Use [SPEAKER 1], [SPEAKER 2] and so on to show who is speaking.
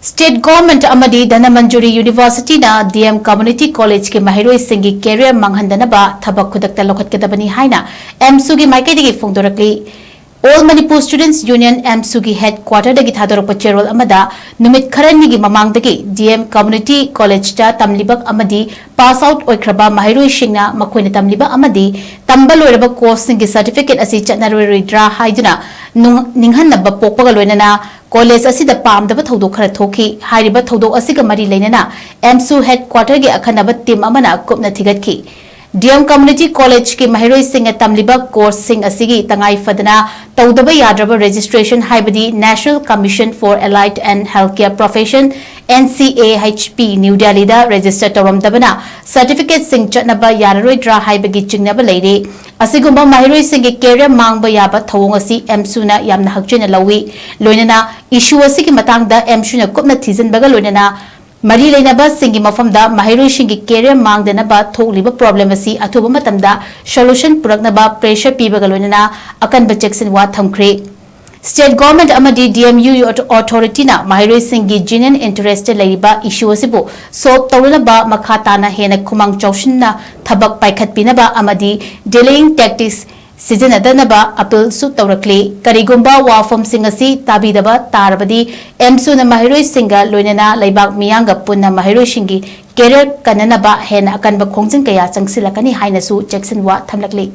[SPEAKER 1] State Government Amadi Dhanamanjuri University na DM Community College ke Maheiroisinggi career manghandanaba THABAK KHUDAKTA LOUKHATKADABANI HAINA AMSU gi MAIKEIDAGI PHONGDORAKLI All Manipur Students Union AMSU gi headquarter dagi thadorokpa cherol amada numit kharani gi mamangdagi DM Community College ta tamlibak amadi pass out oikraba Maheiroisingna makoina tamliba amadi tamba loiraba course singi certificate asi chatnaroi dra haiduna ninghanaba pokpaga loinana College asida pamdaba thodok khara thoki hairiba thodok asiga mari leinana AMSU headquarter gi akhanaba team amana kupna thigatki DM Community College ki Maheiroisingga tamliba course sing asigi tangai fadana tawdaba yadraba registration haibadi National Commission for Allied and Healthcare Profession NCAHP New Delhi da register tawramdabana certificate sing chatnaba yararoi dra haibagi chingnaba leire asigumba Maheiroisinggi career mangba yaba thawong asi AMSU na yamna hakchena lawi loinana issue asigi matangda AMSU na kupna thijanbaga loinana Mari Lainaba Singi Mafamda Maheiroisinggi career mangdanaba thokliba problem asi athuba matamda solution puraknaba pressure pibaga loinana akanba jackson wa thamkhre State Government Amadi DMU Authority na Maheiroisinggi genuine interest laiba issue asibu solve tawlanaba makhatana hena khumang chawshinna thabak paikhatpinaba amadi delaying tactics Sijanadaba appeal su tawrakli karigumba wafam singasi tabidaba tarabadi AMSU na Maheiroisingga loinana laibak miyanga punna Maheiroisinggi career kananaba hena akanba khongjin kaya changsilakani haina su Jackson wa thamlakli